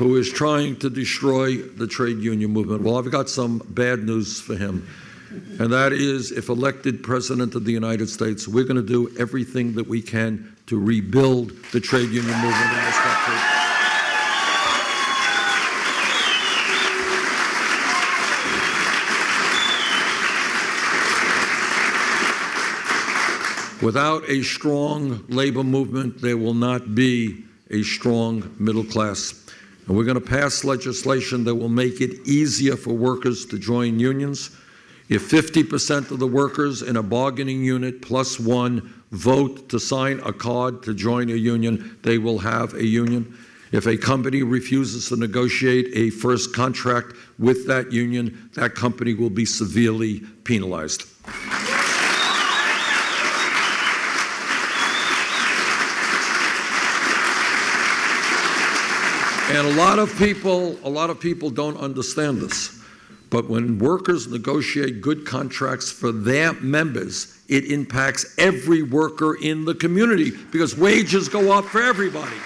who is trying to destroy the trade union movement. Well, I've got some bad news for him. And that is, if elected President of the United States, we're going to do everything that we can to rebuild the trade union movement in this country. Without a strong labor movement, there will not be a strong middle class. And we're going to pass legislation that will make it easier for workers to join unions. If 50% of the workers in a bargaining unit plus one vote to sign a card to join a union, they will have a union. If a company refuses to negotiate a first contract with that union, that company will be severely penalized. And a lot of people don't understand this. But when workers negotiate good contracts for their members, it impacts every worker in the community because wages go up for everybody.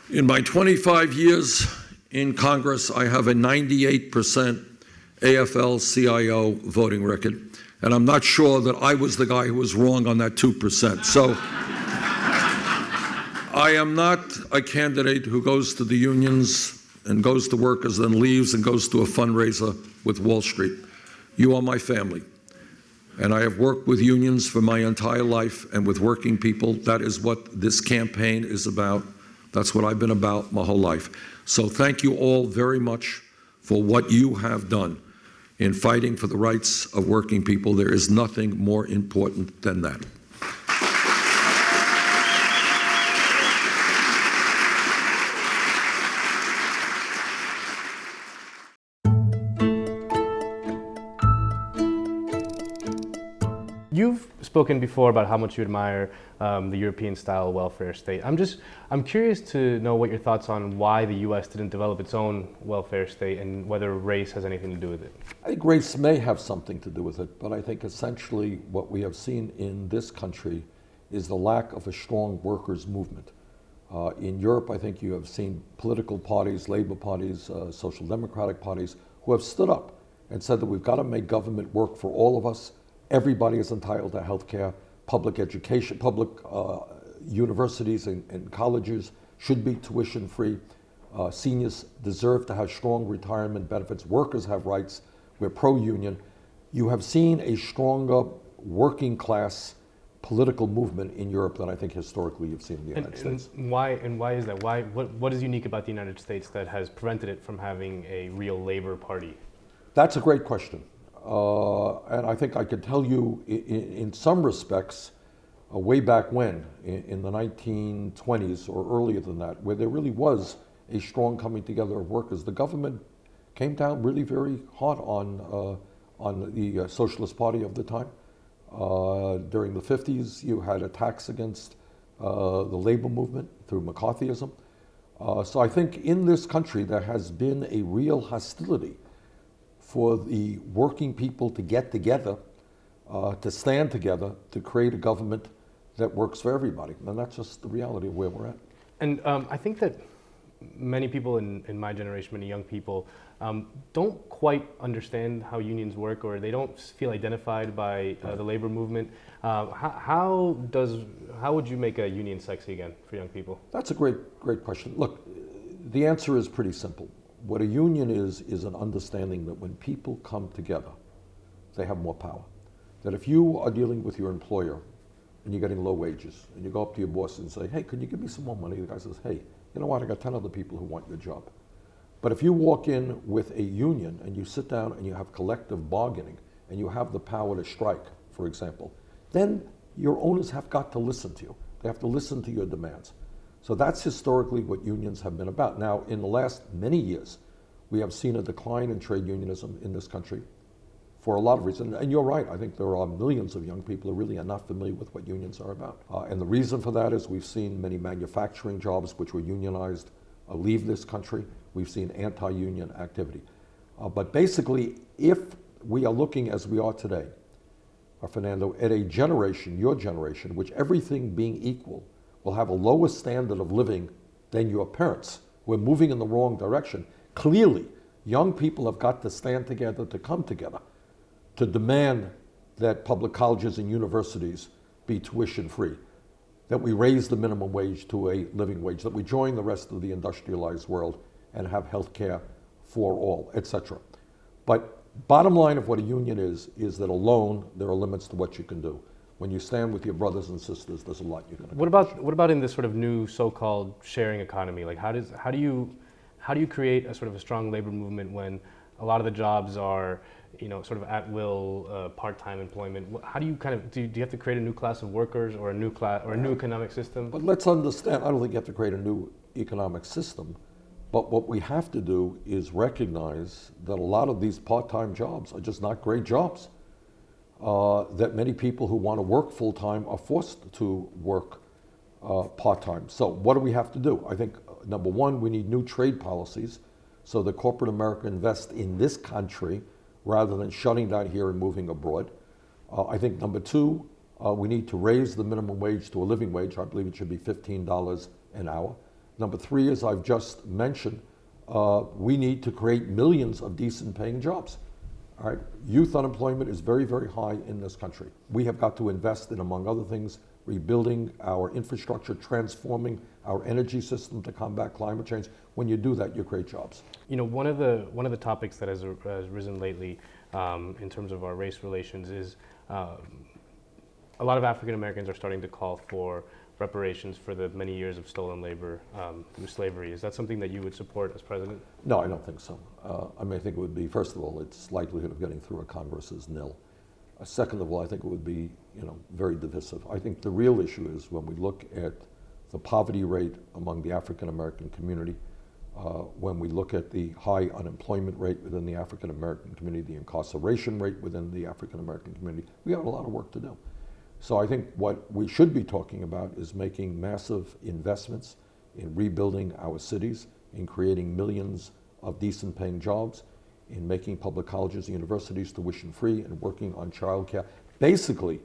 In my 25 years in Congress, I have a 98% AFL-CIO voting record. And I'm not sure that I was the guy who was wrong on that 2%. So I am not a candidate who goes to the unions and goes to workers, then leaves and goes to a fundraiser with Wall Street. You are my family. And I have worked with unions for my entire life and with working people. That is what this campaign is about. That's what I've been about my whole life. So thank you all very much for what you have done in fighting for the rights of working people. There is nothing more important than that. You've spoken before about how much you admire the European-style welfare state. I'm curious to know what your thoughts on why the U.S. didn't develop its own welfare state and whether race has anything to do with it. I think race may have something to do with it, but I think essentially what we have seen in this country is the lack of a strong workers' movement. In Europe, I think you have seen political parties, labor parties, social democratic parties, who have stood up and said that we've got to make government work for all of us. Everybody is entitled to health care. Public education, public universities and colleges should be tuition free. Seniors deserve to have strong retirement benefits. Workers have rights. We're pro-union. You have seen a stronger working class political movement in Europe than I think historically you've seen in the United States. And why is that? What is unique about the United States that has prevented it from having a real labor party? That's a great question. And I think I could tell you in some respects, way back when, in the 1920s or earlier than that, where there really was a strong coming together of workers, the government came down really very hard on the Socialist Party of the time. During the 50s, you had attacks against the labor movement through McCarthyism. So I think in this country, there has been a real hostility for the working people to get together, to stand together, to create a government that works for everybody. And that's just the reality of where we're at. And I think that many people in my generation, many young people, don't quite understand how unions work, or they don't feel identified by the labor movement. How would you make a union sexy again for young people? That's a great question. Look, the answer is pretty simple. What a union is an understanding that when people come together, they have more power. That if you are dealing with your employer and you're getting low wages, and you go up to your boss and say, hey, can you give me some more money? The guy says, hey, you know what, I got 10 other people who want your job. But if you walk in with a union and you sit down and you have collective bargaining and you have the power to strike, for example, then your owners have got to listen to you. They have to listen to your demands. So that's historically what unions have been about. Now, in the last many years, we have seen a decline in trade unionism in this country for a lot of reasons. And you're right, I think there are millions of young people who really are not familiar with what unions are about. And the reason for that is we've seen many manufacturing jobs which were unionized leave this country. We've seen anti-union activity. But basically, if we are looking as we are today Fernando, at a generation, your generation, which everything being equal, will have a lower standard of living than your parents. We're moving in the wrong direction. Clearly, young people have got to stand together, to come together, to demand that public colleges and universities be tuition free, that we raise the minimum wage to a living wage, that we join the rest of the industrialized world and have health care for all, etc. But bottom line of what a union is that alone there are limits to what you can do. When you stand with your brothers and sisters, there's a lot you can accomplish. What about in this sort of new so-called sharing economy? Like how do you create a sort of a strong labor movement when a lot of the jobs are, you know, sort of at will, part-time employment? How do you kind of do you have to create a new class of workers or a new class or a new economic system? But let's understand, I don't think you have to create a new economic system, but what we have to do is recognize that a lot of these part-time jobs are just not great jobs. That many people who want to work full-time are forced to work part-time. So what do we have to do? I think, number one, we need new trade policies so that corporate America invests in this country rather than shutting down here and moving abroad. I think number two, we need to raise the minimum wage to a living wage. I believe it should be $15 an hour. Number three, as I've just mentioned, we need to create millions of decent paying jobs. All right? Youth unemployment is very, very high in this country. We have got to invest in, among other things, rebuilding our infrastructure, transforming our energy system to combat climate change. When you do that, you create jobs. You know, one of the topics that has risen lately in terms of our race relations is a lot of African Americans are starting to call for reparations for the many years of stolen labor through slavery. Is that something that you would support as president? No, I don't think so. I think it would be, first of all, its likelihood of getting through a Congress is nil. Second of all, I think it would be, very divisive. I think the real issue is when we look at the poverty rate among the African American community, when we look at the high unemployment rate within the African American community, the incarceration rate within the African American community, we have a lot of work to do. So I think what we should be talking about is making massive investments in rebuilding our cities, in creating millions of decent paying jobs, in making public colleges and universities tuition free, and working on childcare. Basically,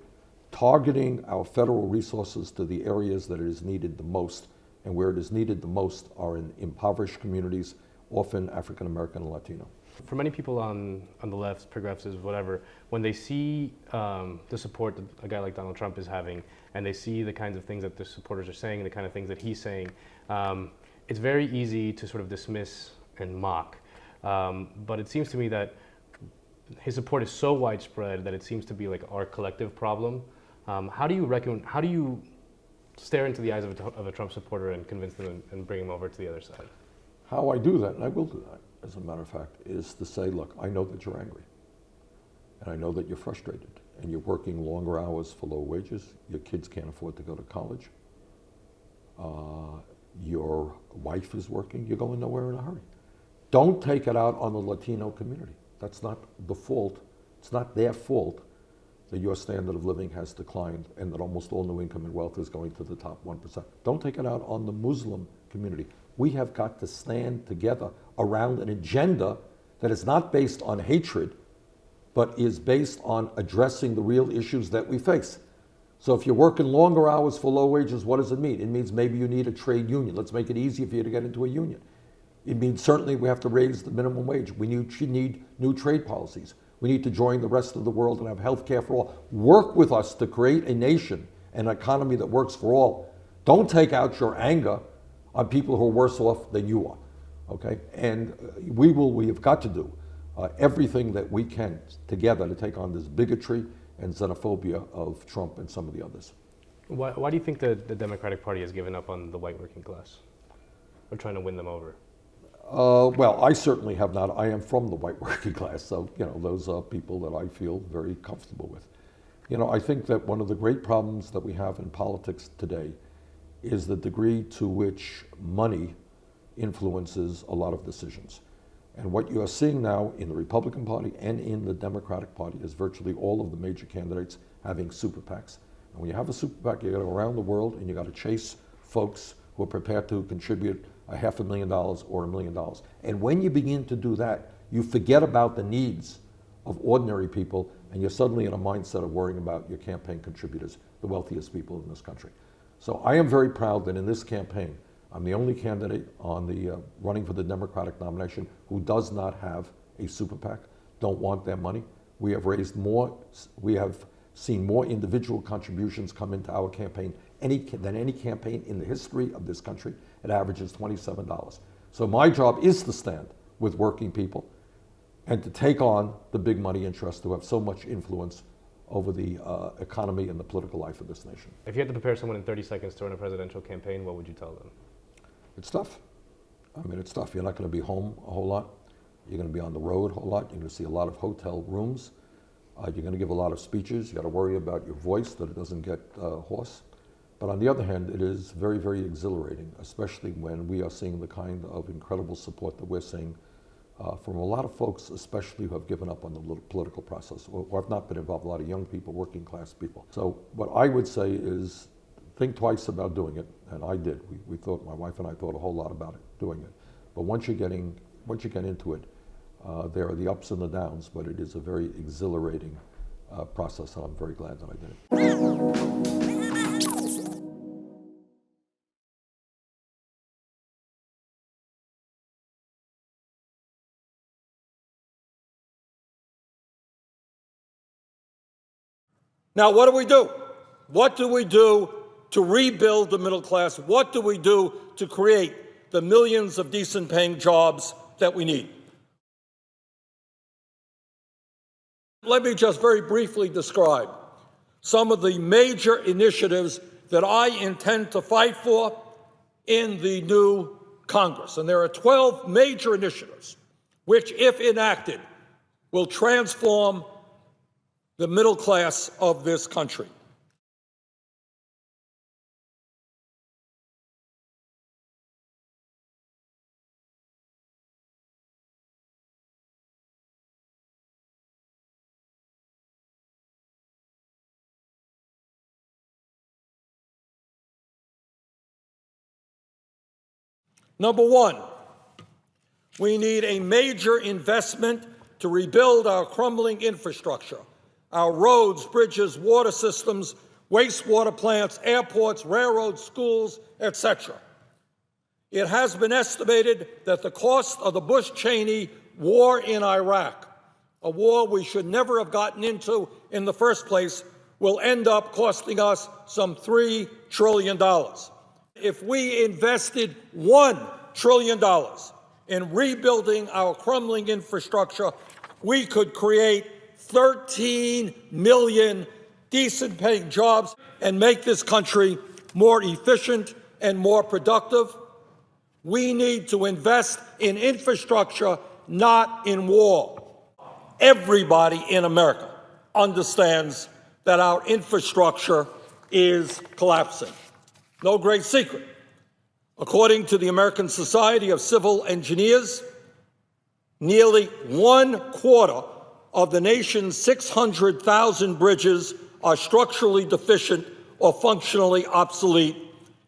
targeting our federal resources to the areas that it is needed the most, and where it is needed the most are in impoverished communities, often African American and Latino. For many people on the left, progressives, whatever, when they see the support that a guy like Donald Trump is having, and they see the kinds of things that the supporters are saying, the kind of things that he's saying, it's very easy to sort of dismiss and mock. But it seems to me that his support is so widespread that it seems to be like our collective problem. How do you stare into the eyes of a Trump supporter and convince them and bring him over to the other side? How I do that, and I will do that, as a matter of fact, is to say, look, I know that you're angry, and I know that you're frustrated, and you're working longer hours for low wages, your kids can't afford to go to college, your wife is working, you're going nowhere in a hurry. Don't take it out on the Latino community. That's not the fault. It's not their fault that your standard of living has declined and that almost all new income and wealth is going to the top 1%. Don't take it out on the Muslim community. We have got to stand together around an agenda that is not based on hatred, but is based on addressing the real issues that we face. So if you're working longer hours for low wages, what does it mean? It means maybe you need a trade union. Let's make it easier for you to get into a union. It means certainly we have to raise the minimum wage. We need new trade policies. We need to join the rest of the world and have health care for all. Work with us to create a nation, an economy that works for all. Don't take out your anger on people who are worse off than you are, okay? And we have got to do everything that we can together to take on this bigotry and xenophobia of Trump and some of the others. Why do you think the Democratic Party has given up on the white working class? Or trying to win them over? Well, I certainly have not. I am from the white working class, so those are people that I feel very comfortable with. I think that one of the great problems that we have in politics today is the degree to which money influences a lot of decisions. And what you are seeing now in the Republican Party and in the Democratic Party is virtually all of the major candidates having super PACs. And when you have a super PAC, you got to go around the world and you got to chase folks who are prepared to contribute $500,000 or $1 million. And when you begin to do that, you forget about the needs of ordinary people, and you're suddenly in a mindset of worrying about your campaign contributors, the wealthiest people in this country. So I am very proud that in this campaign, I'm the only candidate on the running for the Democratic nomination who does not have a super PAC, don't want their money. We have raised more, we have seen more individual contributions come into our campaign than any campaign in the history of this country. It averages $27. So my job is to stand with working people and to take on the big money interests who have so much influence over the economy and the political life of this nation. If you had to prepare someone in 30 seconds to run a presidential campaign, what would you tell them? It's tough. I mean, it's tough. You're not going to be home a whole lot. You're going to be on the road a whole lot. You're going to see a lot of hotel rooms. You're going to give a lot of speeches. You got to worry about your voice, that it doesn't get hoarse. But on the other hand, it is very, very exhilarating, especially when we are seeing the kind of incredible support that we're seeing from a lot of folks, especially who have given up on the political process or have not been involved, a lot of young people, working class people. So what I would say is think twice about doing it, and I did. We thought, my wife and I thought a whole lot about it, doing it. But once you get into it, there are the ups and the downs, but it is a very exhilarating process, and I'm very glad that I did it. Now, what do? What do we do to rebuild the middle class? What do we do to create the millions of decent paying jobs that we need? Let me just very briefly describe some of the major initiatives that I intend to fight for in the new Congress. And there are 12 major initiatives which, if enacted, will transform the middle class of this country. Number one, we need a major investment to rebuild our crumbling infrastructure, our roads, bridges, water systems, wastewater plants, airports, railroads, schools, etc. It has been estimated that the cost of the Bush-Cheney war in Iraq, a war we should never have gotten into in the first place, will end up costing us some $3 trillion. If we invested $1 trillion in rebuilding our crumbling infrastructure, we could create 13 million decent-paying jobs and make this country more efficient and more productive. We need to invest in infrastructure, not in war. Everybody in America understands that our infrastructure is collapsing. No great secret. According to the American Society of Civil Engineers, nearly 1/4 of the nation's 600,000 bridges are structurally deficient or functionally obsolete,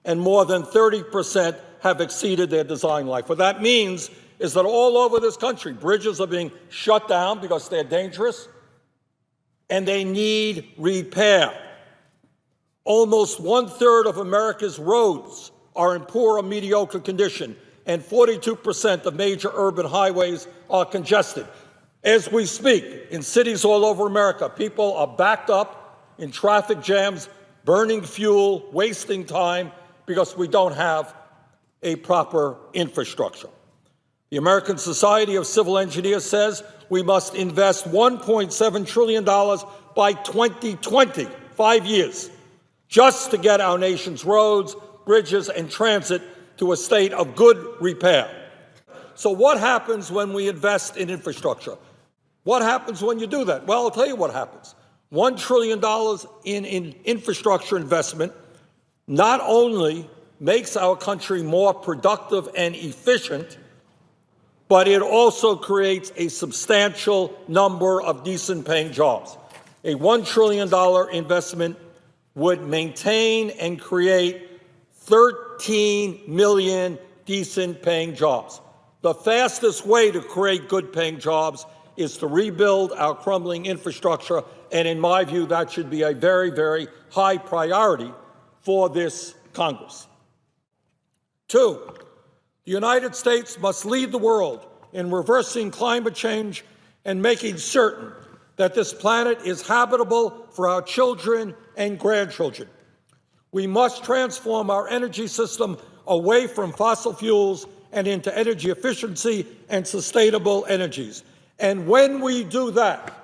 and more than 30% have exceeded their design life. What that means is that all over this country, bridges are being shut down because they're dangerous, and they need repair. Almost 1/3 of America's roads are in poor or mediocre condition, and 42% of major urban highways are congested. As we speak, in cities all over America, people are backed up in traffic jams, burning fuel, wasting time, because we don't have a proper infrastructure. The American Society of Civil Engineers says we must invest $1.7 trillion by 2020, 5 years, just to get our nation's roads, bridges, and transit to a state of good repair. So what happens when we invest in infrastructure? What happens when you do that? Well, I'll tell you what happens. $1 trillion in infrastructure investment not only makes our country more productive and efficient, but it also creates a substantial number of decent-paying jobs. A $1 trillion investment would maintain and create 13 million decent-paying jobs. The fastest way to create good-paying jobs is to rebuild our crumbling infrastructure, and in my view, that should be a very, very high priority for this Congress. 2, the United States must lead the world in reversing climate change and making certain that this planet is habitable for our children and grandchildren. We must transform our energy system away from fossil fuels and into energy efficiency and sustainable energies. And when we do that,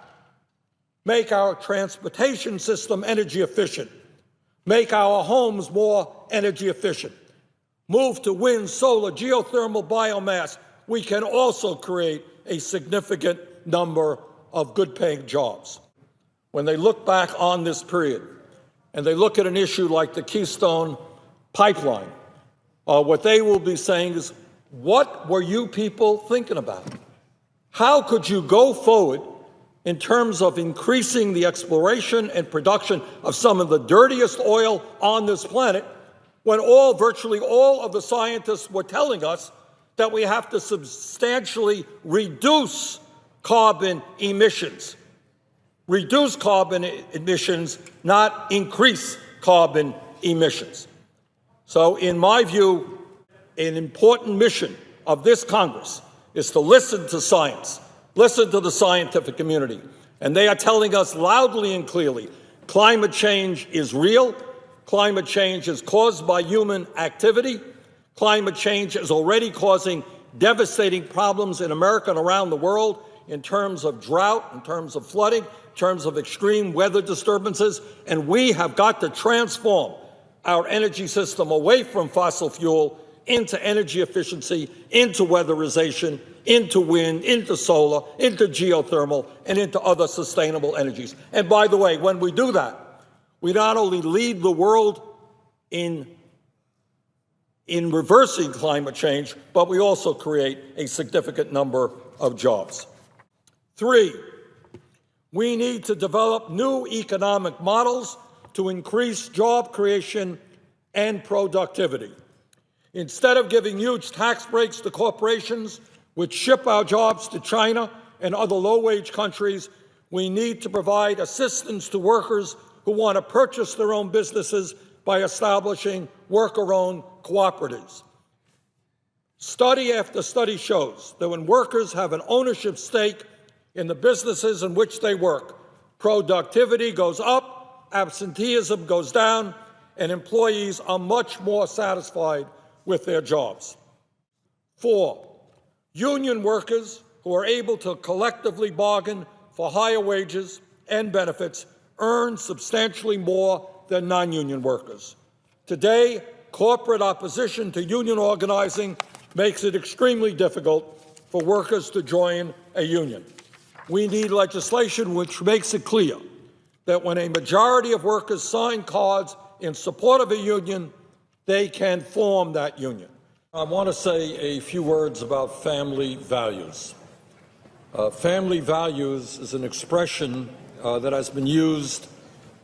make our transportation system energy efficient, make our homes more energy efficient, move to wind, solar, geothermal, biomass, we can also create a significant number of good-paying jobs. When they look back on this period and they look at an issue like the Keystone Pipeline, what they will be saying is, what were you people thinking about? How could you go forward in terms of increasing the exploration and production of some of the dirtiest oil on this planet when virtually all of the scientists were telling us that we have to substantially reduce carbon emissions? Reduce carbon emissions, not increase carbon emissions. So, in my view, an important mission of this Congress is to listen to science, listen to the scientific community. And they are telling us loudly and clearly, climate change is real. Climate change is caused by human activity. Climate change is already causing devastating problems in America and around the world in terms of drought, in terms of flooding, in terms of extreme weather disturbances. And we have got to transform our energy system away from fossil fuel into energy efficiency, into weatherization, into wind, into solar, into geothermal, and into other sustainable energies. And by the way, when we do that, we not only lead the world in reversing climate change, but we also create a significant number of jobs. 3, we need to develop new economic models to increase job creation and productivity. Instead of giving huge tax breaks to corporations which ship our jobs to China and other low-wage countries, we need to provide assistance to workers who want to purchase their own businesses by establishing worker-owned cooperatives. Study after study shows that when workers have an ownership stake in the businesses in which they work, productivity goes up, absenteeism goes down, and employees are much more satisfied with their jobs. 4, union workers who are able to collectively bargain for higher wages and benefits earn substantially more than non-union workers. Today, corporate opposition to union organizing makes it extremely difficult for workers to join a union. We need legislation which makes it clear that when a majority of workers sign cards in support of a union, they can form that union. I want to say a few words about family values. Family values is an expression that has been used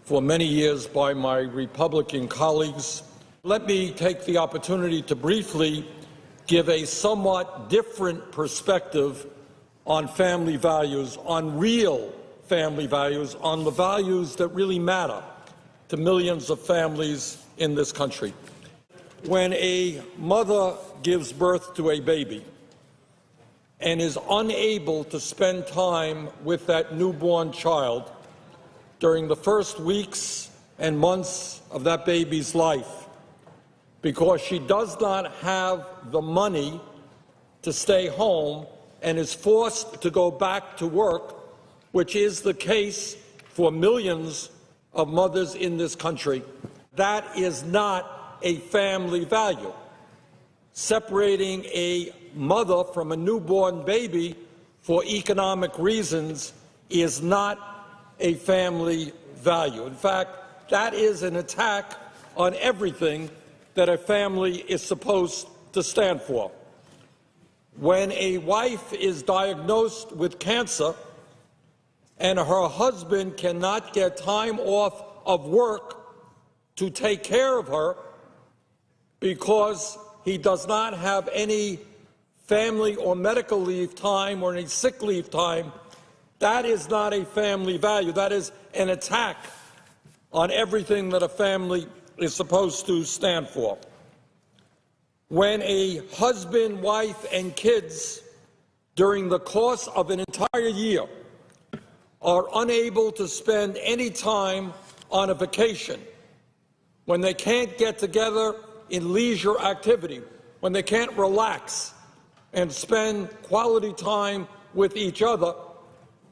for many years by my Republican colleagues. Let me take the opportunity to briefly give a somewhat different perspective on family values, on real family values, on the values that really matter to millions of families in this country. When a mother gives birth to a baby and is unable to spend time with that newborn child during the first weeks and months of that baby's life because she does not have the money to stay home and is forced to go back to work, which is the case for millions of mothers in this country, that is not a family value. Separating a mother from a newborn baby for economic reasons is not a family value. In fact, that is an attack on everything that a family is supposed to stand for. When a wife is diagnosed with cancer and her husband cannot get time off of work to take care of her because he does not have any family or medical leave time or any sick leave time That is not a family value. That is an attack on everything that a family is supposed to stand for. When a husband, wife, and kids, during the course of an entire year, are unable to spend any time on a vacation, when they can't get together in leisure activity, when they can't relax and spend quality time with each other,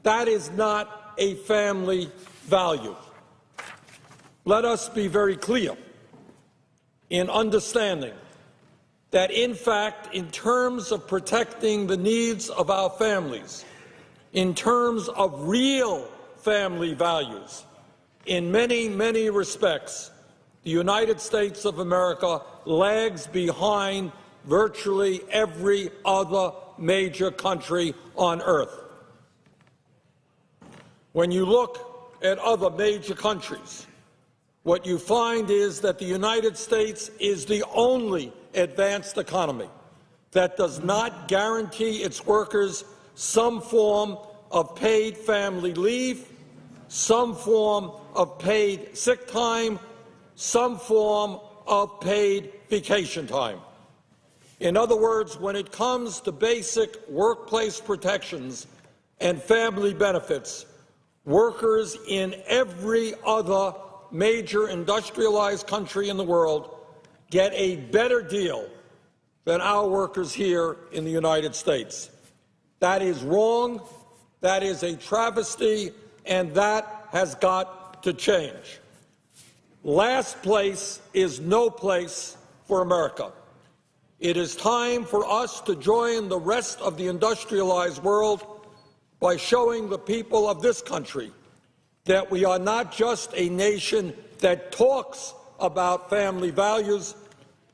that is not a family value. Let us be very clear in understanding that, in fact, in terms of protecting the needs of our families, in terms of real family values, in many, many respects, the United States of America lags behind virtually every other major country on earth. When you look at other major countries, what you find is that the United States is the only advanced economy that does not guarantee its workers some form of paid family leave, some form of paid sick time, some form of paid vacation time. In other words, when it comes to basic workplace protections and family benefits, workers in every other major industrialized country in the world get a better deal than our workers here in the United States. That is wrong, that is a travesty, and that has got to change. Last place is no place for America. It is time for us to join the rest of the industrialized world by showing the people of this country that we are not just a nation that talks about family values,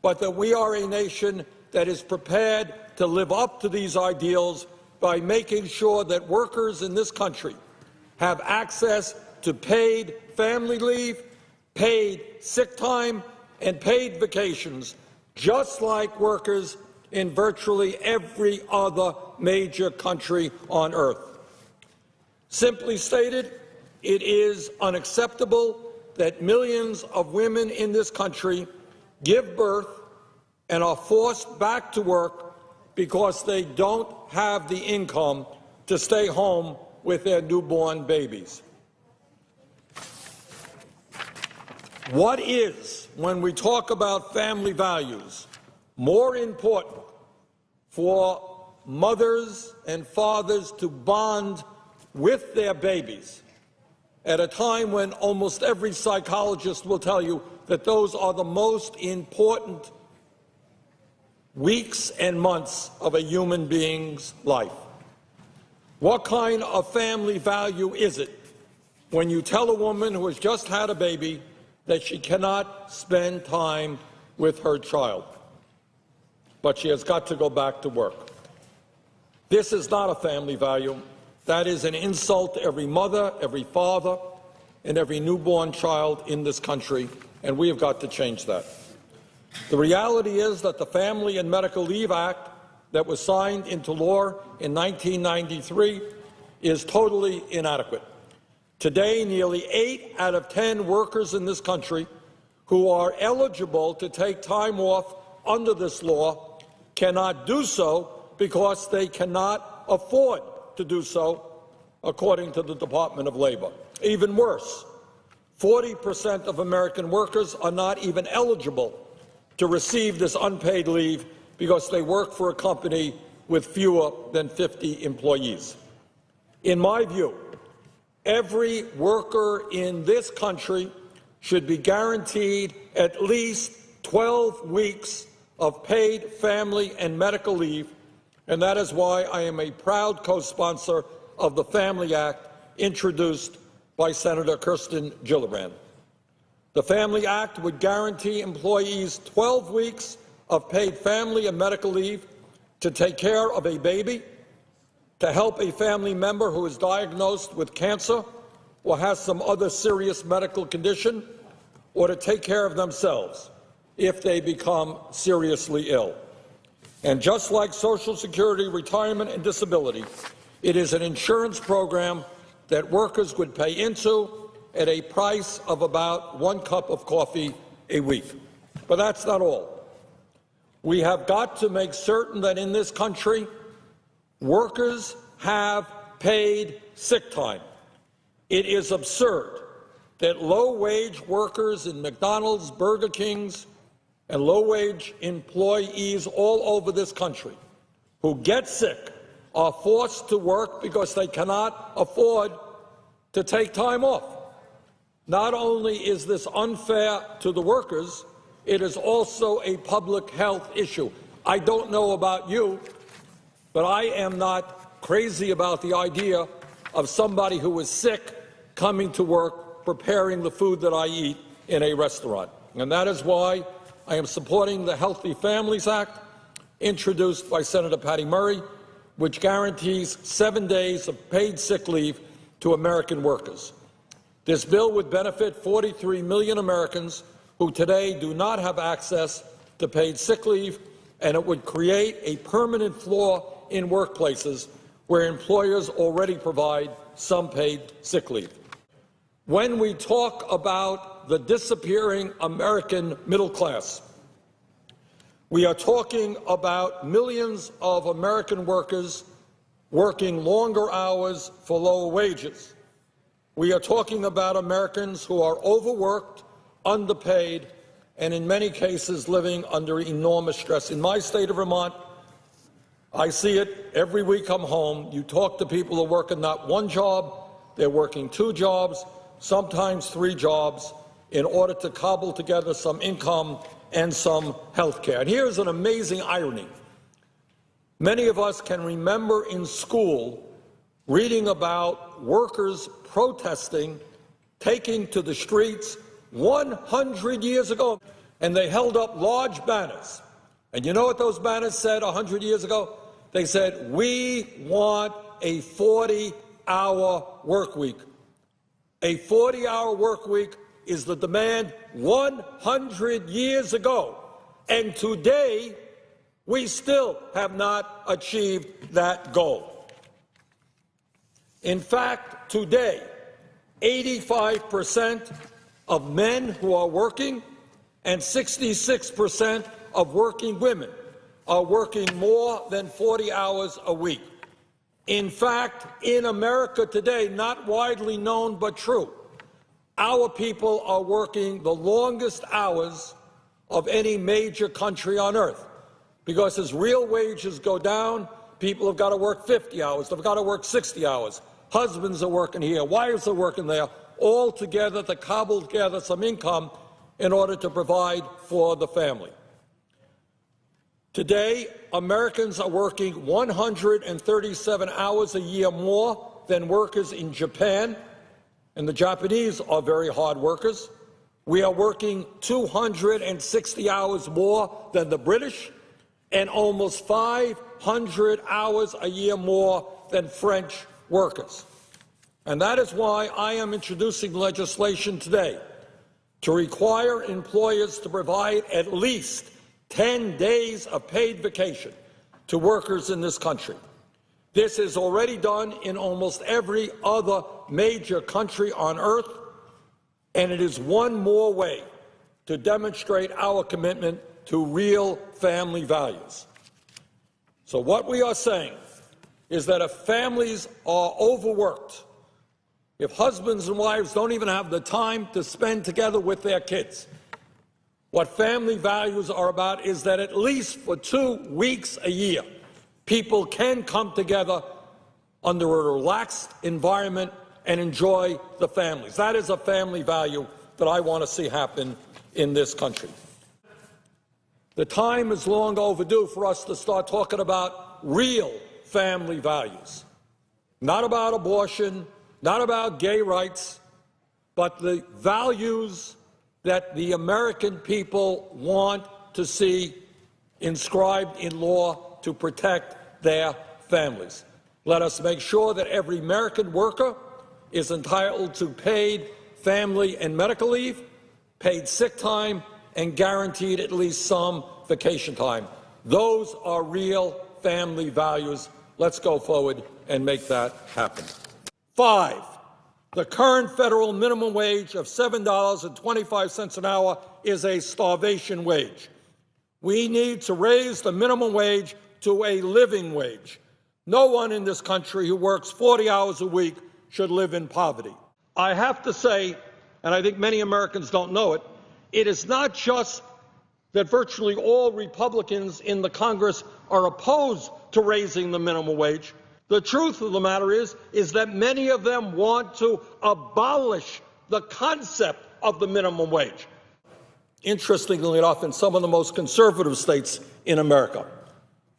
but that we are a nation that is prepared to live up to these ideals by making sure that workers in this country have access to paid family leave, paid sick time, and paid vacations, just like workers in virtually every other major country on earth. Simply stated, it is unacceptable that millions of women in this country give birth and are forced back to work because they don't have the income to stay home with their newborn babies. What is, when we talk about family values, more important for mothers and fathers to bond with their babies at a time when almost every psychologist will tell you that those are the most important weeks and months of a human being's life? What kind of family value is it when you tell a woman who has just had a baby that she cannot spend time with her child, but she has got to go back to work? This is not a family value. That is an insult to every mother, every father, and every newborn child in this country, and we have got to change that. The reality is that the Family and Medical Leave Act that was signed into law in 1993 is totally inadequate. Today, nearly 8 out of 10 workers in this country who are eligible to take time off under this law cannot do so because they cannot afford to do so, according to the Department of Labor. Even worse, 40% of American workers are not even eligible to receive this unpaid leave because they work for a company with fewer than 50 employees. In my view, every worker in this country should be guaranteed at least 12 weeks of paid family and medical leave, and that is why I am a proud co-sponsor of the Family Act introduced by Senator Kirsten Gillibrand. The Family Act would guarantee employees 12 weeks of paid family and medical leave to take care of a baby, to help a family member who is diagnosed with cancer or has some other serious medical condition, or to take care of themselves if they become seriously ill. And just like Social Security, retirement, and disability, It is an insurance program that workers would pay into at a price of about 1 cup of coffee a week. But that's not all. We have got to make certain that in this country, workers have paid sick time. It is absurd that low-wage workers in McDonald's, Burger King's, and low-wage employees all over this country who get sick are forced to work because they cannot afford to take time off. Not only is this unfair to the workers, it is also a public health issue. I don't know about you, but I am not crazy about the idea of somebody who is sick coming to work, preparing the food that I eat in a restaurant. And that is why I am supporting the Healthy Families Act, introduced by Senator Patty Murray, which guarantees 7 days of paid sick leave to American workers. This bill would benefit 43 million Americans who today do not have access to paid sick leave, and it would create a permanent flaw in workplaces where employers already provide some paid sick leave. When we talk about the disappearing American middle class, we are talking about millions of American workers working longer hours for lower wages. We are talking about Americans who are overworked, underpaid, and in many cases living under enormous stress. In my state of Vermont, I see it every week I'm home. You talk to people who are working not one job, they're working 2 jobs, sometimes 3 jobs, in order to cobble together some income and some health care. And here's an amazing irony. Many of us can remember in school reading about workers protesting, taking to the streets 100 years ago, and they held up large banners. And you know what those banners said 100 years ago? They said, "We want a 40-hour work week." A 40-hour work week is the demand 100 years ago, and today we still have not achieved that goal. In fact, today, 85% of men who are working and 66% of working women are working more than 40 hours a week. In fact, in America today, not widely known but true, our people are working the longest hours of any major country on earth, because as real wages go down, people have got to work 50 hours, they've got to work 60 hours. Husbands are working here, wives are working there, all together to cobble together some income in order to provide for the family. Today, Americans are working 137 hours a year more than workers in Japan, and the Japanese are very hard workers. We are working 260 hours more than the British, and almost 500 hours a year more than French workers. And that is why I am introducing legislation today to require employers to provide at least 10 days of paid vacation to workers in this country. This is already done in almost every other major country on earth, and it is one more way to demonstrate our commitment to real family values. So what we are saying is that if families are overworked, if husbands and wives don't even have the time to spend together with their kids, what family values are about is that at least for 2 weeks a year, people can come together under a relaxed environment and enjoy the families. That is a family value that I want to see happen in this country. The time is long overdue for us to start talking about real family values. Not about abortion, not about gay rights, but the values that the American people want to see inscribed in law to protect their families. Let us make sure that every American worker is entitled to paid family and medical leave, paid sick time, and guaranteed at least some vacation time. Those are real family values. Let's go forward and make that happen. 5, the current federal minimum wage of $7.25 an hour is a starvation wage. We need to raise the minimum wage to a living wage. No one in this country who works 40 hours a week should live in poverty. I have to say, and I think many Americans don't know it, it is not just that virtually all Republicans in the Congress are opposed to raising the minimum wage. The truth of the matter is that many of them want to abolish the concept of the minimum wage. Interestingly enough, in some of the most conservative states in America,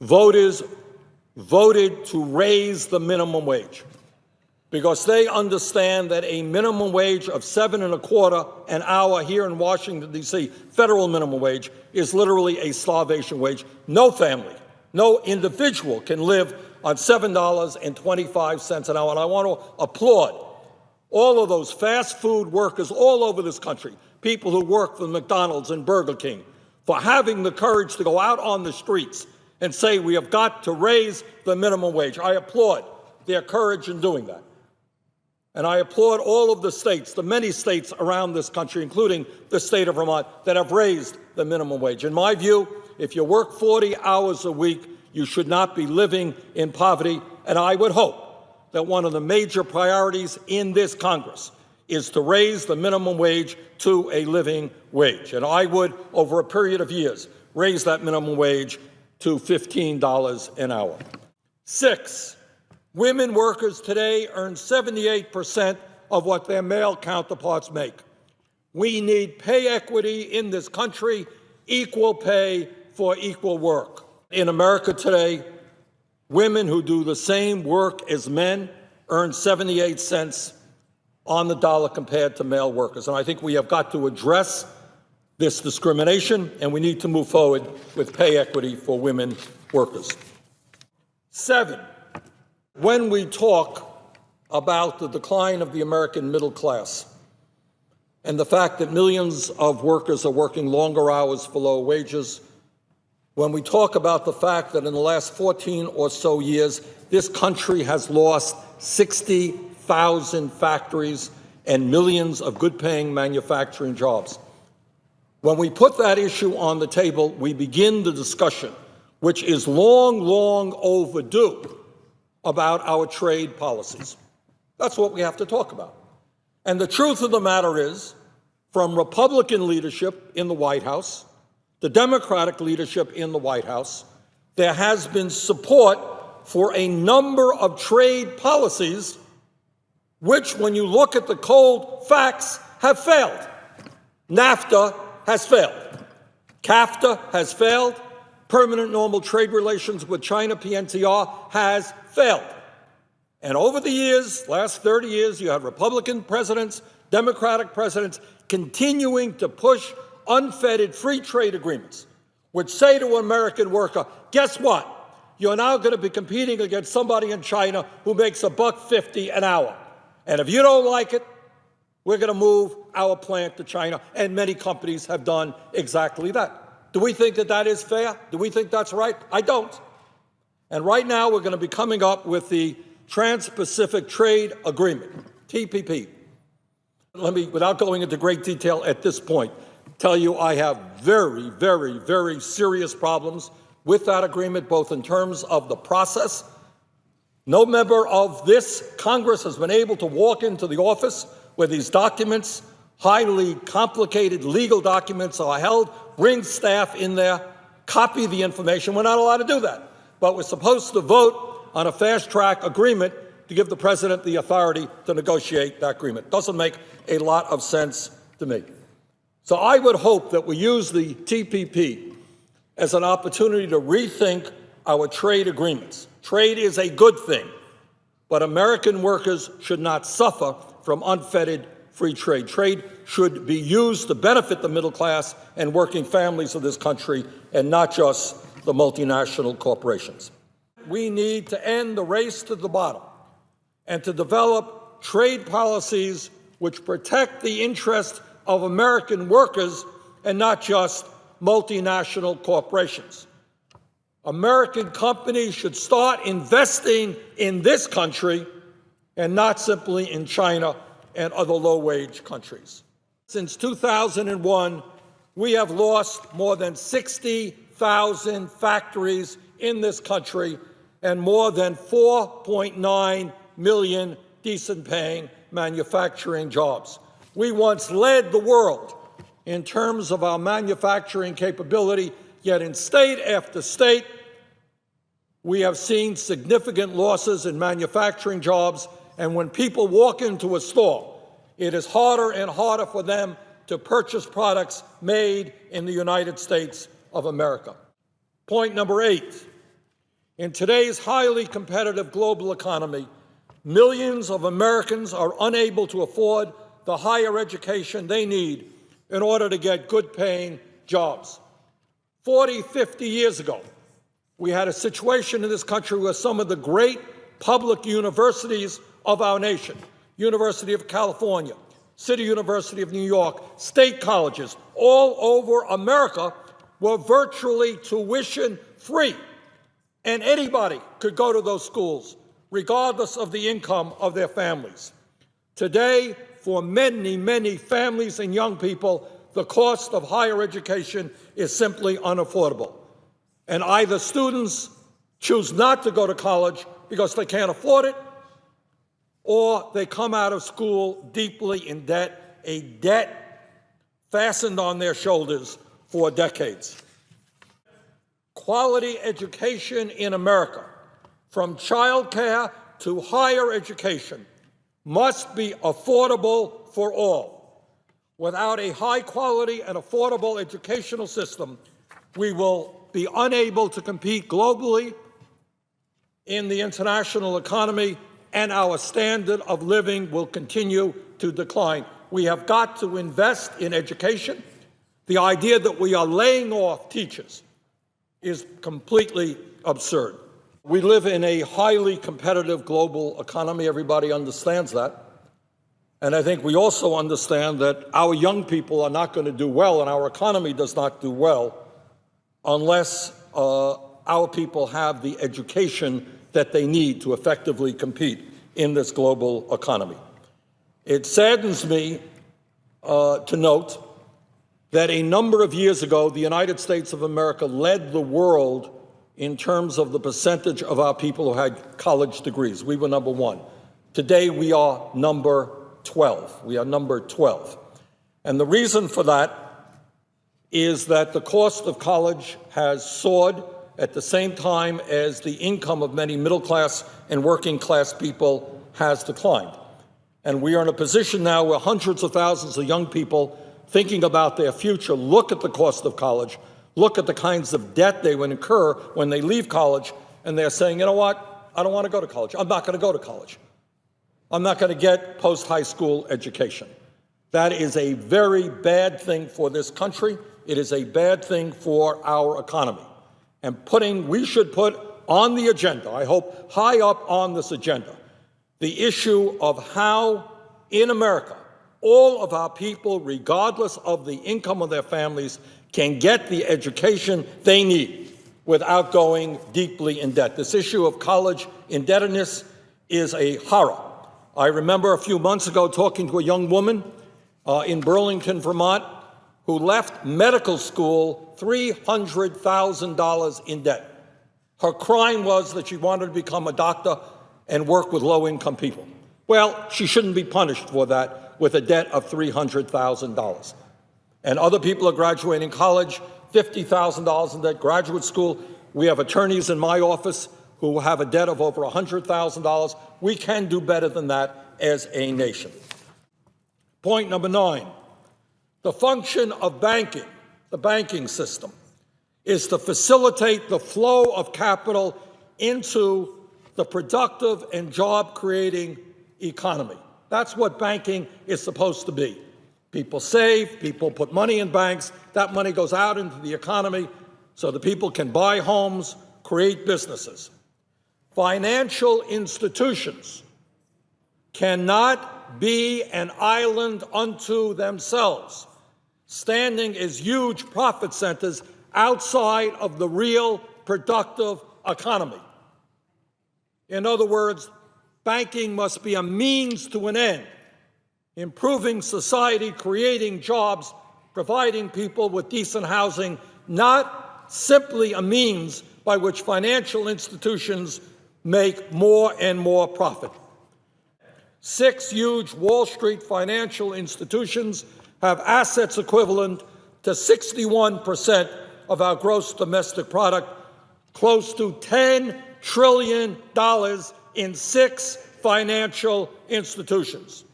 voters voted to raise the minimum wage because they understand that a minimum wage of $7.25 an hour here in Washington, D.C., federal minimum wage, is literally a starvation wage. No family, no individual can live on $7.25 an hour. And I want to applaud all of those fast food workers all over this country, people who work for McDonald's and Burger King, for having the courage to go out on the streets and say we have got to raise the minimum wage. I applaud their courage in doing that. And I applaud all of the states, the many states around this country, including the state of Vermont, that have raised the minimum wage. In my view, if you work 40 hours a week, you should not be living in poverty. And I would hope that one of the major priorities in this Congress is to raise the minimum wage to a living wage. And I would, over a period of years, raise that minimum wage to $15 an hour. 6, women workers today earn 78% of what their male counterparts make. We need pay equity in this country, equal pay for equal work. In America today, women who do the same work as men earn 78 cents on the dollar compared to male workers. And I think we have got to address this discrimination, and we need to move forward with pay equity for women workers. 7, when we talk about the decline of the American middle class and the fact that millions of workers are working longer hours for low wages, when we talk about the fact that in the last 14 or so years, this country has lost 60,000 factories and millions of good-paying manufacturing jobs. When we put that issue on the table, we begin the discussion, which is long, long overdue, about our trade policies. That's what we have to talk about. And the truth of the matter is, from Republican leadership in the White House, the Democratic leadership in the White House, there has been support for a number of trade policies which, when you look at the cold facts, have failed. NAFTA has failed. CAFTA has failed. Permanent normal trade relations with China, PNTR, has failed. And over the years, last 30 years, you had Republican presidents, Democratic presidents, continuing to push unfettered free trade agreements, which say to an American worker, guess what? You're now going to be competing against somebody in China who makes $1.50 an hour. And if you don't like it, we're going to move our plant to China. And many companies have done exactly that. Do we think that that is fair? Do we think that's right? I don't. And right now, we're going to be coming up with the Trans-Pacific Trade Agreement, TPP. Let me, without going into great detail at this point, tell you I have very, very, very serious problems with that agreement, both in terms of the process. No member of this Congress has been able to walk into the office where these documents, highly complicated legal documents, are held, bring staff in there, copy the information. We're not allowed to do that. But we're supposed to vote on a fast-track agreement to give the president the authority to negotiate that agreement. Doesn't make a lot of sense to me. So I would hope that we use the TPP as an opportunity to rethink our trade agreements. Trade is a good thing, but American workers should not suffer from unfettered free trade. Trade should be used to benefit the middle class and working families of this country, and not just the multinational corporations. We need to end the race to the bottom and to develop trade policies which protect the interests of American workers and not just multinational corporations. American companies should start investing in this country and not simply in China and other low-wage countries. Since 2001, we have lost more than 60,000 factories in this country and more than 4.9 million decent-paying manufacturing jobs. We once led the world in terms of our manufacturing capability, yet in state after state, we have seen significant losses in manufacturing jobs, and when people walk into a store, it is harder and harder for them to purchase products made in the United States of America. Point number 8. In today's highly competitive global economy, millions of Americans are unable to afford the higher education they need in order to get good-paying jobs. 40, 50 years ago, we had a situation in this country where some of the great public universities of our nation, University of California, City University of New York, state colleges all over America were virtually tuition-free, and anybody could go to those schools, regardless of the income of their families. Today, for many, many families and young people, the cost of higher education is simply unaffordable. And either students choose not to go to college because they can't afford it, or they come out of school deeply in debt, a debt fastened on their shoulders for decades. Quality education in America, from childcare to higher education, must be affordable for all. Without a high-quality and affordable educational system, we will be unable to compete globally in the international economy, and our standard of living will continue to decline. We have got to invest in education. The idea that we are laying off teachers is completely absurd. We live in a highly competitive global economy. Everybody understands that. And I think we also understand that our young people are not going to do well, and our economy does not do well unless our people have the education that they need to effectively compete in this global economy. It saddens me to note that a number of years ago, the United States of America led the world in terms of the percentage of our people who had college degrees. We were number 1. Today, we are number 12. We are number 12. And the reason for that is that the cost of college has soared at the same time as the income of many middle-class and working-class people has declined. And we are in a position now where hundreds of thousands of young people thinking about their future look at the cost of college, look at the kinds of debt they would incur when they leave college, and they're saying, you know what, I don't want to go to college. I'm not going to go to college. I'm not going to get post-high school education. That is a very bad thing for this country. It is a bad thing for our economy. And we should put on the agenda, I hope high up on this agenda, the issue of how in America all of our people, regardless of the income of their families, can get the education they need without going deeply in debt. This issue of college indebtedness is a horror. I remember a few months ago talking to a young woman in Burlington, Vermont, who left medical school $300,000 in debt. Her crime was that she wanted to become a doctor and work with low-income people. Well, she shouldn't be punished for that with a debt of $300,000. And other people are graduating college, $50,000 in debt, graduate school. We have attorneys in my office who have a debt of over $100,000. We can do better than that as a nation. Point number 9, the function of banking, the banking system, is to facilitate the flow of capital into the productive and job-creating economy. That's what banking is supposed to be. People save, people put money in banks, that money goes out into the economy so that people can buy homes, create businesses. Financial institutions cannot be an island unto themselves, standing as huge profit centers outside of the real productive economy. In other words, banking must be a means to an end, improving society, creating jobs, providing people with decent housing, not simply a means by which financial institutions make more and more profit. 6 huge Wall Street financial institutions have assets equivalent to 61% of our gross domestic product, close to $10 trillion in 6 financial institutions.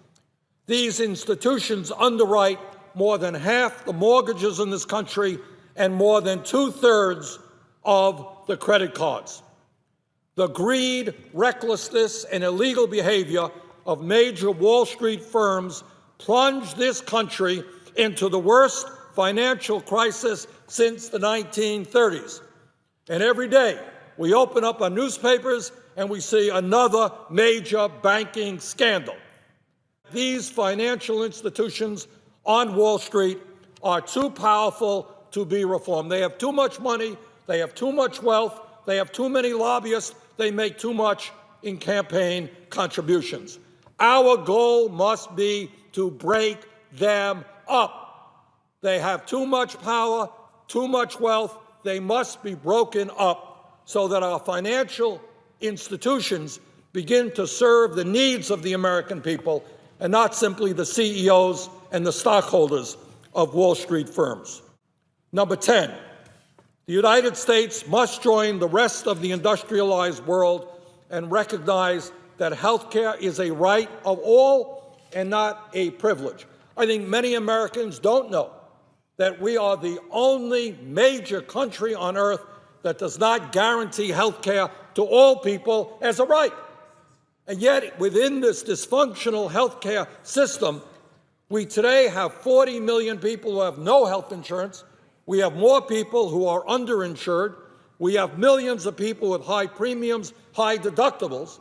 These institutions underwrite more than half the mortgages in this country and more than 2/3 of the credit cards. The greed, recklessness, and illegal behavior of major Wall Street firms plunged this country into the worst financial crisis since the 1930s. And every day we open up our newspapers and we see another major banking scandal. These financial institutions on Wall Street are too powerful to be reformed. They have too much money, they have too much wealth, they have too many lobbyists, they make too much in campaign contributions. Our goal must be to break them up. They have too much power, too much wealth. They must be broken up so that our financial institutions begin to serve the needs of the American people and not simply the CEOs and the stockholders of Wall Street firms. Number 10, the United States must join the rest of the industrialized world and recognize that health care is a right of all and not a privilege. I think many Americans don't know that we are the only major country on earth that does not guarantee health care to all people as a right. And yet, within this dysfunctional health care system, we today have 40 million people who have no health insurance. We have more people who are underinsured. We have millions of people with high premiums, high deductibles.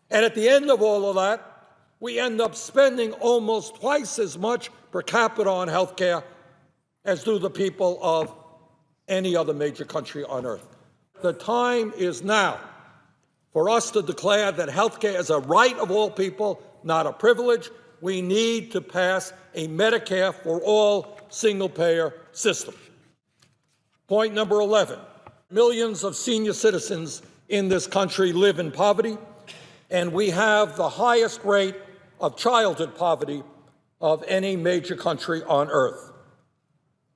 And at the end of all of that, we end up spending almost twice as much per capita on health care as do the people of any other major country on earth. The time is now for us to declare that health care is a right of all people, not a privilege. We need to pass a Medicare for all single-payer system. Point number 11, millions of senior citizens in this country live in poverty, and we have the highest rate of childhood poverty of any major country on earth.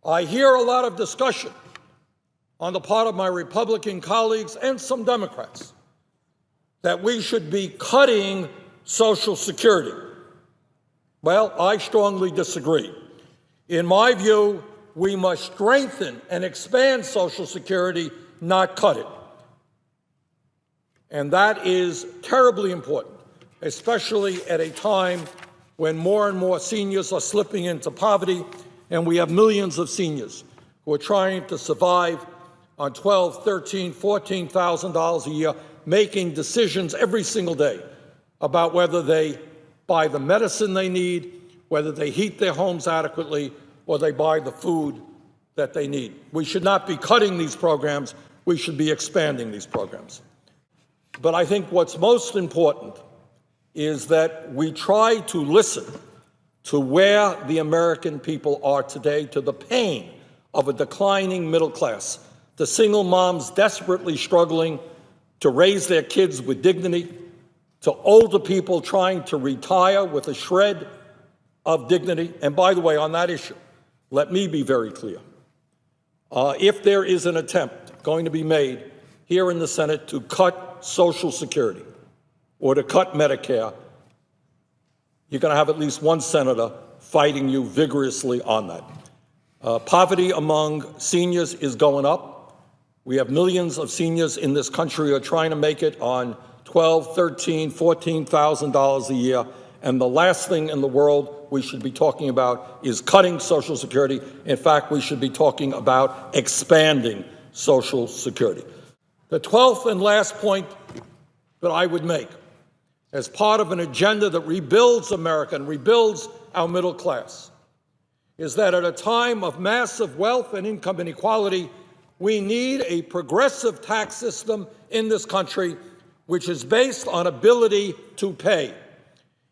I hear a lot of discussion on the part of my Republican colleagues and some Democrats that we should be cutting Social Security. Well, I strongly disagree. In my view, we must strengthen and expand Social Security, not cut it. And that is terribly important, especially at a time when more and more seniors are slipping into poverty, and we have millions of seniors who are trying to survive on $12,000, $13,000, $14,000 a year, making decisions every single day about whether they buy the medicine they need, whether they heat their homes adequately, or they buy the food that they need. We should not be cutting these programs. We should be expanding these programs. But I think what's most important is that we try to listen to where the American people are today, to the pain of a declining middle class, to single moms desperately struggling to raise their kids with dignity, to older people trying to retire with a shred of dignity. And by the way, on that issue, let me be very clear. If there is an attempt going to be made here in the Senate to cut Social Security or to cut Medicare, you're going to have at least one senator fighting you vigorously on that. Poverty among seniors is going up. We have millions of seniors in this country who are trying to make it on $12,000, $13,000, $14,000 a year. And the last thing in the world we should be talking about is cutting Social Security. In fact, we should be talking about expanding Social Security. The 12th and last point that I would make, as part of an agenda that rebuilds America and rebuilds our middle class, is that at a time of massive wealth and income inequality, We need a progressive tax system in this country which is based on ability to pay.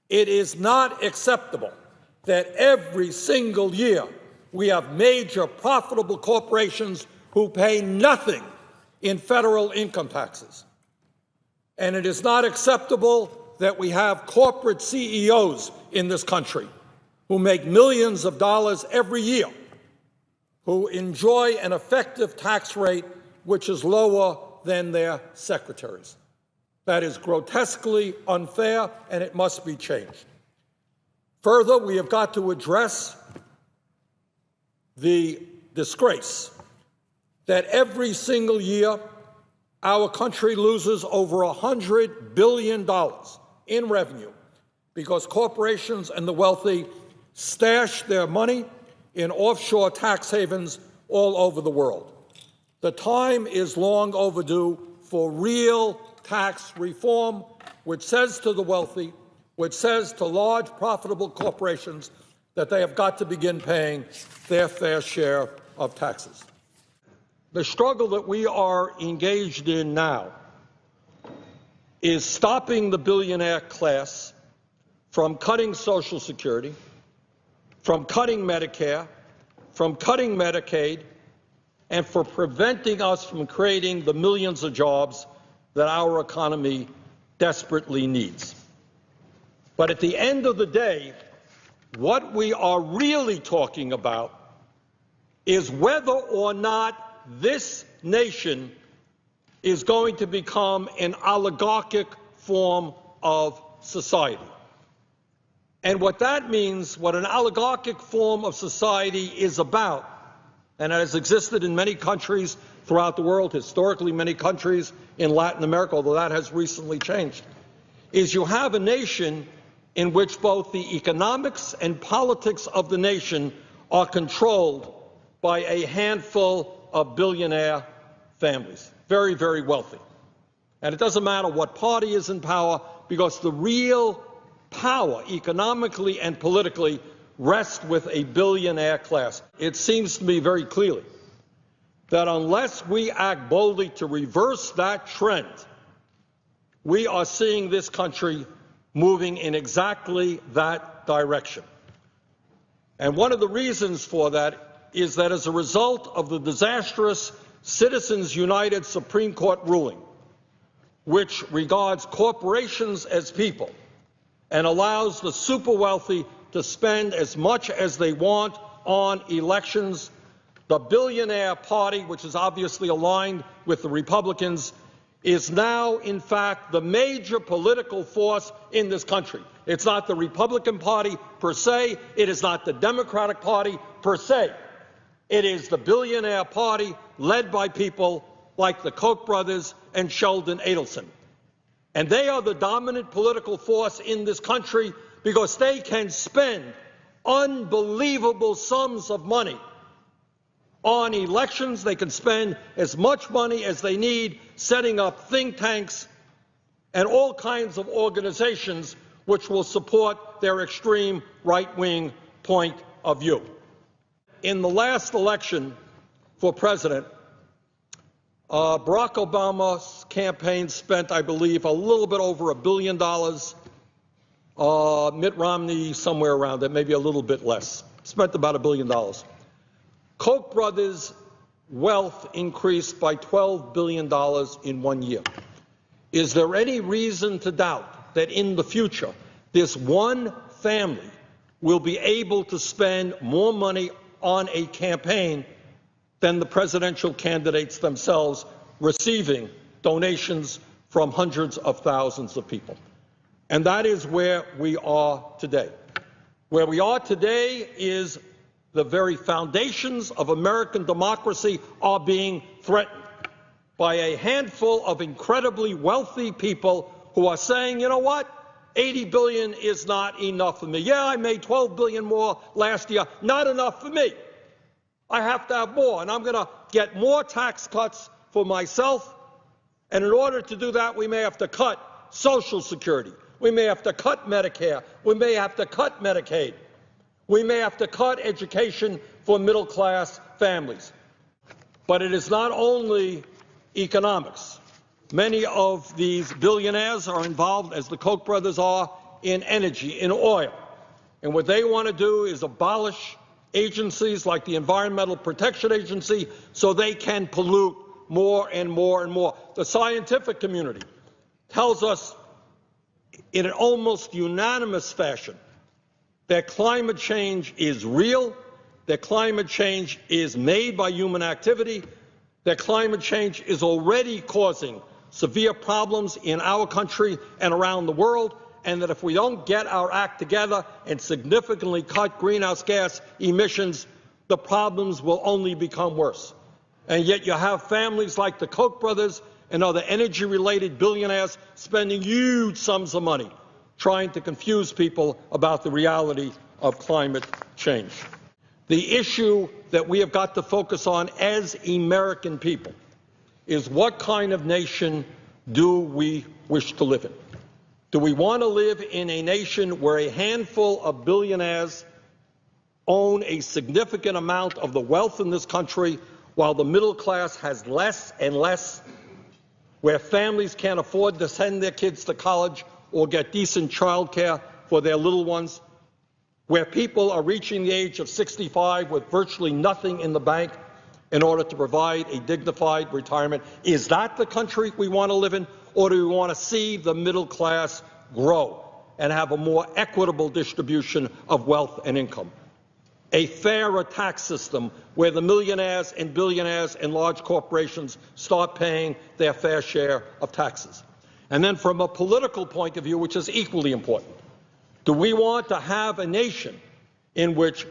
It is not acceptable that every single year we have major profitable corporations who pay nothing in federal income taxes. And it is not acceptable that we have corporate CEOs in this country who make millions of dollars every year, who enjoy an effective tax rate which is lower than their secretaries. That is grotesquely unfair, and it must be changed. Further, we have got to address the disgrace that every single year our country loses over $100 billion in revenue because corporations and the wealthy stash their money in offshore tax havens all over the world. The time is long overdue for real tax reform, which says to the wealthy, which says to large profitable corporations that they have got to begin paying their fair share of taxes. The struggle that we are engaged in now is stopping the billionaire class from cutting Social Security, from cutting Medicare, from cutting Medicaid, and for preventing us from creating the millions of jobs that our economy desperately needs. But at the end of the day, what we are really talking about is whether or not this nation is going to become an oligarchic form of society. And what that means, what an oligarchic form of society is about, and it has existed in many countries throughout the world, historically many countries in Latin America, although that has recently changed, is you have a nation in which both the economics and politics of the nation are controlled by a handful of billionaire families, very, very wealthy. And it doesn't matter what party is in power, because the real power, economically and politically, rests with a billionaire class. It seems to me very clearly that unless we act boldly to reverse that trend, we are seeing this country moving in exactly that direction. And one of the reasons for that is that as a result of the disastrous Citizens United Supreme Court ruling, which regards corporations as people and allows the super wealthy to spend as much as they want on elections, the billionaire party, which is obviously aligned with the Republicans, is now, in fact, the major political force in this country. It's not the Republican Party per se. It is not the Democratic Party per se. It is the billionaire party led by people like the Koch brothers and Sheldon Adelson. And they are the dominant political force in this country because they can spend unbelievable sums of money on elections. They can spend as much money as they need setting up think tanks and all kinds of organizations which will support their extreme right-wing point of view. In the last election for president, Barack Obama's campaign spent, I believe, a little bit over $1 billion. Mitt Romney, somewhere around that, maybe a little bit less, spent about $1 billion. Koch brothers' wealth increased by $12 billion in 1 year. Is there any reason to doubt that in the future, this one family will be able to spend more money on a campaign than the presidential candidates themselves, receiving donations from hundreds of thousands of people? And that is where we are today. Where we are today is the very foundations of American democracy are being threatened by a handful of incredibly wealthy people who are saying, you know what, 80 billion is not enough for me. Yeah, I made 12 billion more last year. Not enough for me. I have to have more, and I'm going to get more tax cuts for myself. And in order to do that, we may have to cut Social Security. We may have to cut Medicare. We may have to cut Medicaid. We may have to cut education for middle-class families. But it is not only economics. Many of these billionaires are involved, as the Koch brothers are, in energy, in oil. And what they want to do is abolish agencies like the Environmental Protection Agency so they can pollute more and more and more. The scientific community tells us in an almost unanimous fashion that climate change is real, that climate change is made by human activity, that climate change is already causing severe problems in our country and around the world, and that if we don't get our act together and significantly cut greenhouse gas emissions, the problems will only become worse. And yet you have families like the Koch brothers and other energy-related billionaires spending huge sums of money trying to confuse people about the reality of climate change. The issue that we have got to focus on as American people is what kind of nation do we wish to live in? Do we want to live in a nation where a handful of billionaires own a significant amount of the wealth in this country while the middle class has less and less, where families can't afford to send their kids to college or get decent child care for their little ones, where people are reaching the age of 65 with virtually nothing in the bank in order to provide a dignified retirement? Is that the country we want to live in, or do we want to see the middle class grow and have a more equitable distribution of wealth and income? A fairer tax system where the millionaires and billionaires and large corporations start paying their fair share of taxes. And then from a political point of view, which is equally important, do we want to have a nation in which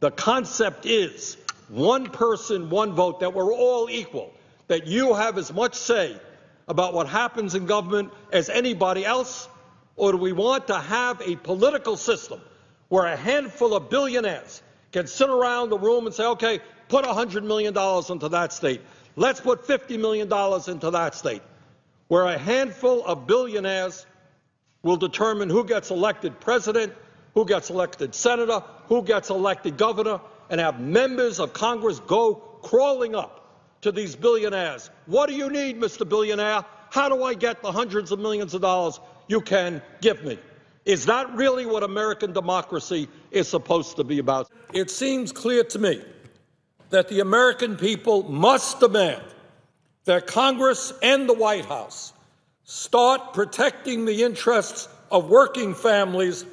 the concept is one person, one vote, that we're all equal, that you have as much say about what happens in government as anybody else? Or do we want to have a political system where a handful of billionaires can sit around the room and say, okay, put $100 million into that state. Let's put $50 million into that state, where a handful of billionaires will determine who gets elected president, who gets elected senator, who gets elected governor, and have members of Congress go crawling up to these billionaires. What do you need, Mr. Billionaire? How do I get the hundreds of millions of dollars you can give me? Is that really what American democracy is supposed to be about? It seems clear to me that the American people must demand that Congress and the White House start protecting the interests of working families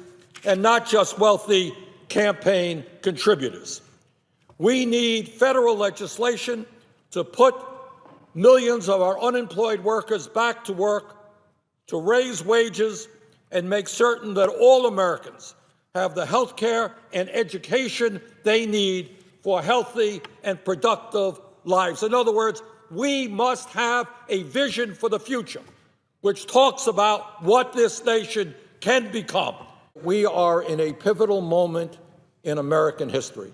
and not just wealthy campaign contributors. We need federal legislation to put millions of our unemployed workers back to work, to raise wages, and make certain that all Americans have the health care and education they need for healthy and productive lives. In other words, we must have a vision for the future which talks about what this nation can become. We are in a pivotal moment in American history.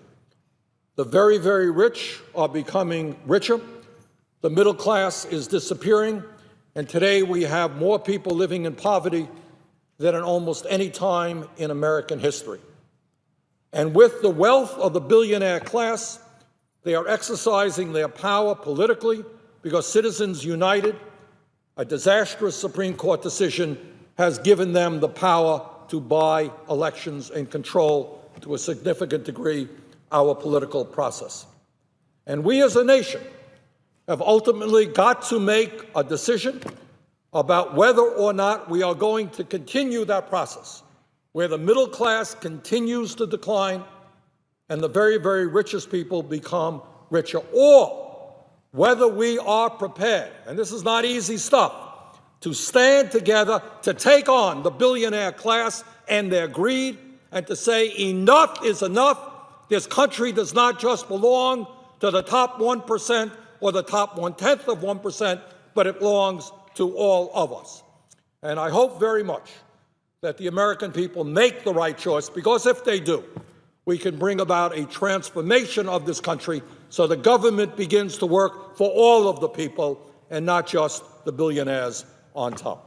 The very, very rich are becoming richer. The middle class is disappearing. And today we have more people living in poverty than at almost any time in American history. And with the wealth of the billionaire class, they are exercising their power politically because Citizens United, a disastrous Supreme Court decision, has given them the power to buy elections and control, to a significant degree, our political process. And we as a nation have ultimately got to make a decision about whether or not we are going to continue that process, where the middle class continues to decline and the very, very richest people become richer, or whether we are prepared, and this is not easy stuff, to stand together to take on the billionaire class and their greed and to say enough is enough. This country does not just belong to the top 1% or the top 1/10 of 1%, but it belongs to all of us. And I hope very much that the American people make the right choice, because if they do, we can bring about a transformation of this country so the government begins to work for all of the people and not just the billionaires on top.